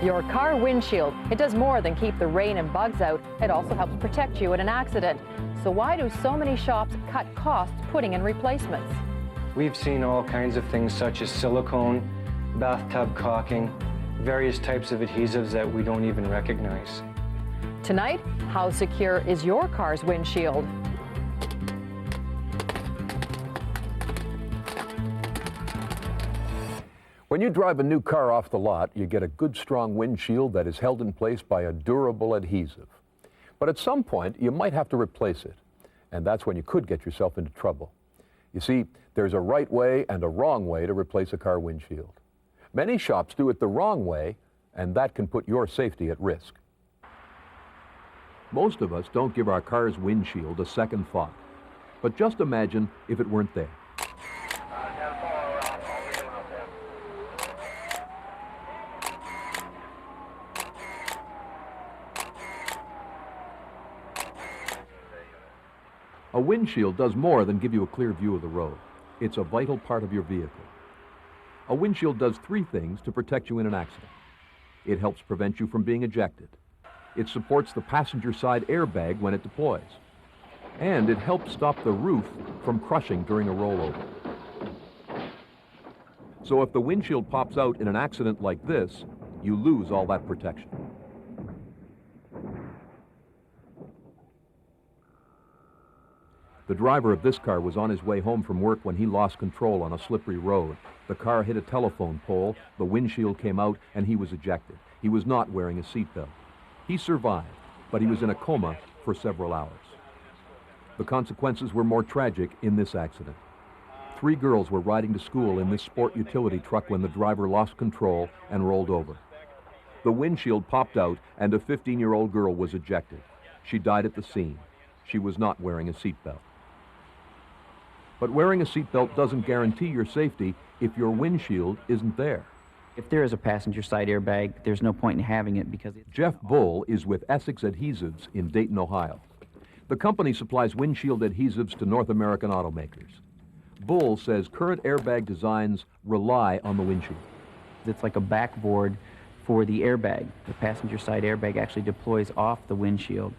Your car windshield, it does more than keep the rain and bugs out. It also helps protect you in an accident. So why do so many shops cut costs putting in replacements? We've seen all kinds of things such as silicone, bathtub caulking, various types of adhesives that we don't even recognize. Tonight, how secure is your car's windshield? When you drive a new car off the lot, you get a good strong windshield that is held in place by a durable adhesive. But at some point, you might have to replace it, and that's when you could get yourself into trouble. You see, there's a right way and a wrong way to replace a car windshield. Many shops do it the wrong way, and that can put your safety at risk. Most of us don't give our car's windshield a second thought. But just imagine if it weren't there. A windshield does more than give you a clear view of the road. It's a vital part of your vehicle. A windshield does three things to protect you in an accident. It helps prevent you from being ejected. It supports the passenger side airbag when it deploys. And it helps stop the roof from crushing during a rollover. So if the windshield pops out in an accident like this, you lose all that protection. The driver of this car was on his way home from work when he lost control on a slippery road. The car hit a telephone pole, the windshield came out, and he was ejected. He was not wearing a seatbelt. He survived, but he was in a coma for several hours. The consequences were more tragic in this accident. 3 girls were riding to school in this sport utility truck when the driver lost control and rolled over. The windshield popped out and a 15-year-old girl was ejected. She died at the scene. She was not wearing a seatbelt. But wearing a seatbelt doesn't guarantee your safety if your windshield isn't there. If there is a passenger side airbag, there's no point in having it because Jeff Bull is with Essex Adhesives in Dayton, Ohio. The company supplies windshield adhesives to North American automakers. Bull says current airbag designs rely on the windshield. it's like a backboard for the airbag. The passenger side airbag actually deploys off the windshield.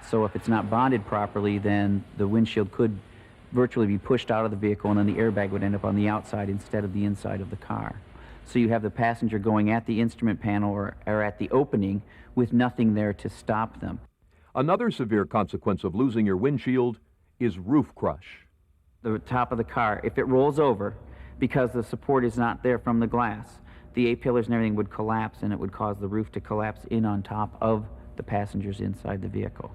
So if it's not bonded properly, then the windshield could virtually be pushed out of the vehicle, and then the airbag would end up on the outside instead of the inside of the car. So you have the passenger going at the instrument panel or at the opening with nothing there to stop them. Another severe consequence of losing your windshield is roof crush. The top of the car, if it rolls over, because the support is not there from the glass, the A-pillars and everything would collapse, and it would cause the roof to collapse in on top of the passengers inside the vehicle.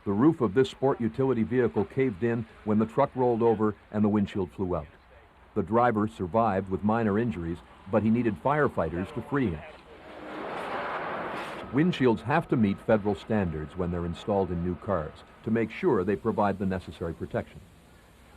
The roof of this sport utility vehicle caved in when the truck rolled over and the windshield flew out. The driver survived with minor injuries, but he needed firefighters to free him. Windshields have to meet federal standards when they're installed in new cars to make sure they provide the necessary protection.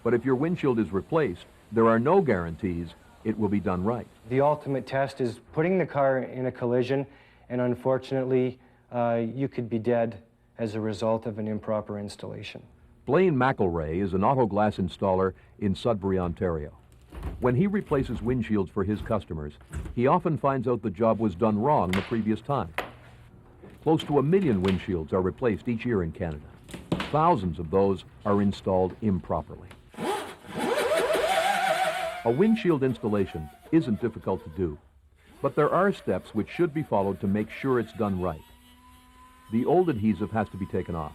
But if your windshield is replaced, there are no guarantees it will be done right. The ultimate test is putting the car in a collision, and unfortunately, you could be dead as a result of an improper installation. Blaine McElray is an auto glass installer in Sudbury, Ontario. When he replaces windshields for his customers, he often finds out the job was done wrong the previous time. Close to 1 million windshields are replaced each year in Canada. Thousands of those are installed improperly. A windshield installation isn't difficult to do, but there are steps which should be followed to make sure it's done right. The old adhesive has to be taken off.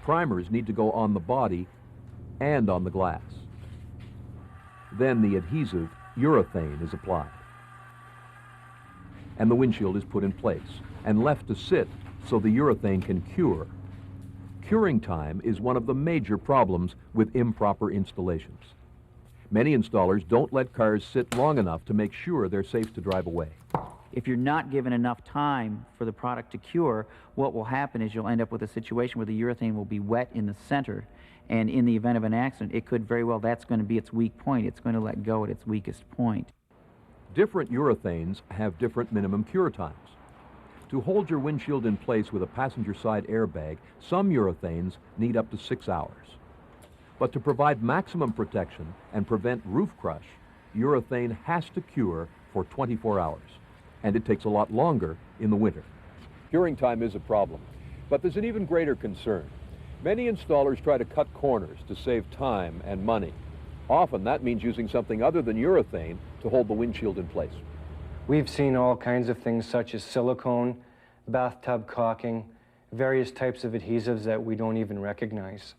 Primers need to go on the body and on the glass. Then the adhesive, urethane, is applied. And the windshield is put in place and left to sit so the urethane can cure. Curing time is one of the major problems with improper installations. Many installers don't let cars sit long enough to make sure they're safe to drive away. If you're not given enough time for the product to cure, what will happen is you'll end up with a situation where the urethane will be wet in the center, and in the event of an accident, it could very well, that's going to be its weak point. It's going to let go at its weakest point. Different urethanes have different minimum cure times. To hold your windshield in place with a passenger side airbag, some urethanes need up to 6 hours. But to provide maximum protection and prevent roof crush, urethane has to cure for 24 hours. and it takes a lot longer in the winter. Curing time is a problem, but there's an even greater concern. Many installers try to cut corners to save time and money. Often that means using something other than urethane to hold the windshield in place. We've seen all kinds of things such as silicone, bathtub caulking, various types of adhesives that we don't even recognize.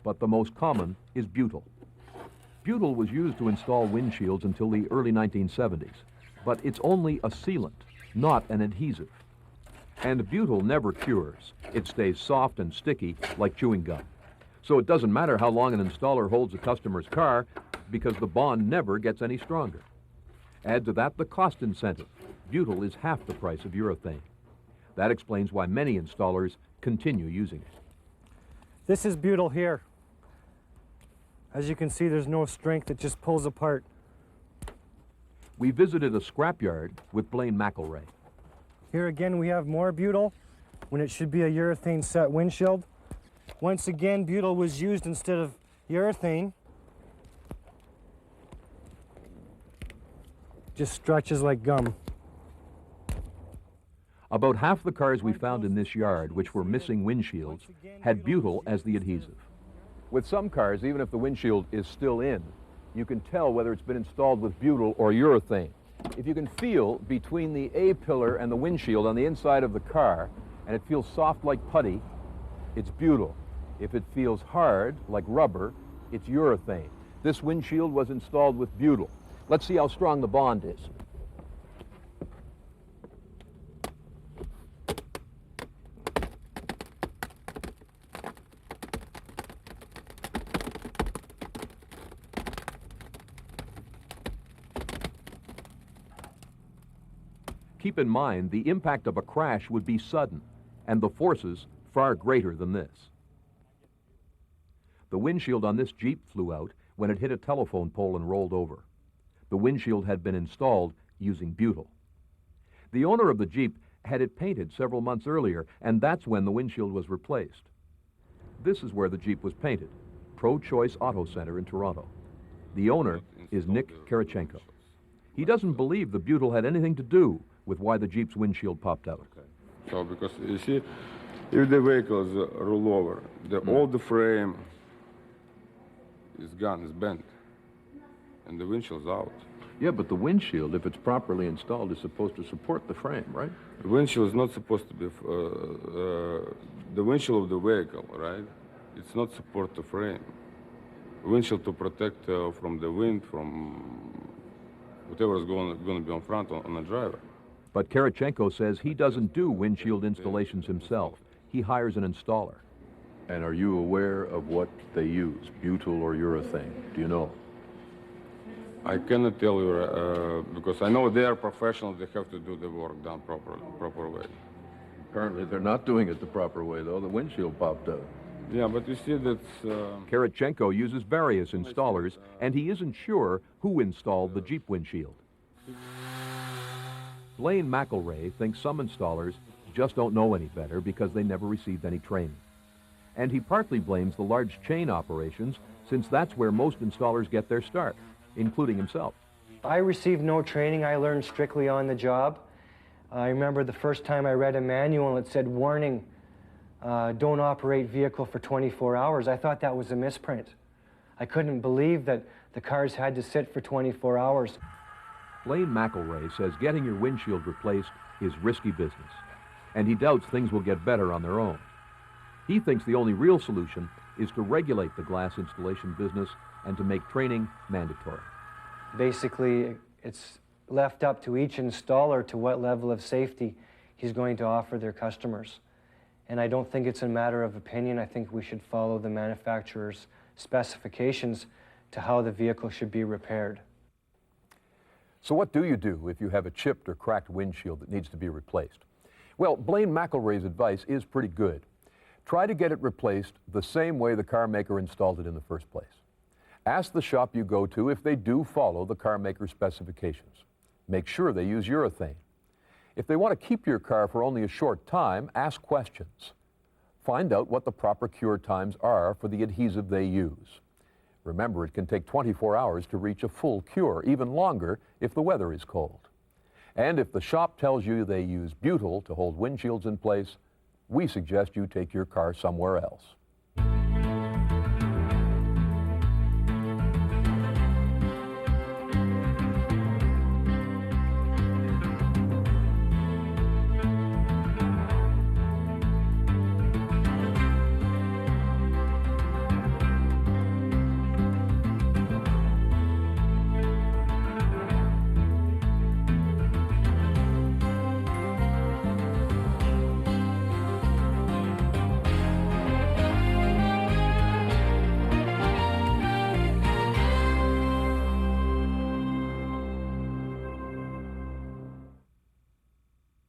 But the most common is butyl. Butyl was used to install windshields until the early 1970s, but it's only a sealant, not an adhesive. And butyl never cures. It stays soft and sticky like chewing gum. So it doesn't matter how long an installer holds a customer's car, because the bond never gets any stronger. Add to that the cost incentive. Butyl is half the price of urethane. That explains why many installers continue using it. This is butyl here. As you can see, there's no strength, it just pulls apart. We visited a scrapyard with Blaine McElray. Here again we have more butyl when it should be a urethane set windshield. Once again, butyl was used instead of urethane. Just stretches like gum. About half the cars we found in this yard, which were missing windshields, had butyl as the adhesive. With some cars, even if the windshield is still in, you can tell whether it's been installed with butyl or urethane. If you can feel between the A-pillar and the windshield on the inside of the car, and it feels soft like putty, it's butyl. If it feels hard, like rubber, it's urethane. This windshield was installed with butyl. Let's see how strong the bond is. Keep in mind, the impact of a crash would be sudden, and the forces far greater than this. The windshield on this Jeep flew out when it hit a telephone pole and rolled over. The windshield had been installed using butyl. The owner of the Jeep had it painted several months earlier, and that's when the windshield was replaced. This is where the Jeep was painted, Pro Choice Auto Center in Toronto. The owner is Nick Karachenko. He doesn't believe the butyl had anything to do with why the Jeep's windshield popped out. Okay. So, because you see, if the vehicles roll over, all the frame is gone, is bent, and the windshield's out. Yeah, but the windshield, if it's properly installed, is supposed to support the frame, right? The windshield is not supposed to be the windshield of the vehicle, right? It's not support the frame. Windshield to protect from the wind, from whatever is going to be on front on the driver. But Karachenko says he doesn't do windshield installations himself. He hires an installer. And are you aware of what they use, butyl or urethane? Do you know? I cannot tell you because I know they are professionals. They have to do the work done proper way. Apparently they're not doing it the proper way, though. The windshield popped out. Yeah, but you see that's... Karachenko uses various installers, and he isn't sure who installed the Jeep windshield. Blaine McElray thinks some installers just don't know any better because they never received any training. And he partly blames the large chain operations, since that's where most installers get their start, including himself. I received no training. I learned strictly on the job. I remember the first time I read a manual, it said, warning, don't operate vehicle for 24 hours. I thought that was a misprint. I couldn't believe that the cars had to sit for 24 hours. Blaine McElray says getting your windshield replaced is risky business, and he doubts things will get better on their own. He thinks the only real solution is to regulate the glass installation business and to make training mandatory. Basically, it's left up to each installer to what level of safety he's going to offer their customers. And I don't think it's a matter of opinion. I think we should follow the manufacturer's specifications to how the vehicle should be repaired. So what do you do if you have a chipped or cracked windshield that needs to be replaced? Well, Blaine McElray's advice is pretty good. Try to get it replaced the same way the car maker installed it in the first place. Ask the shop you go to if they do follow the car maker's specifications. Make sure they use urethane. If they want to keep your car for only a short time, ask questions. Find out what the proper cure times are for the adhesive they use. Remember, it can take 24 hours to reach a full cure, even longer if the weather is cold. And if the shop tells you they use butyl to hold windshields in place, we suggest you take your car somewhere else.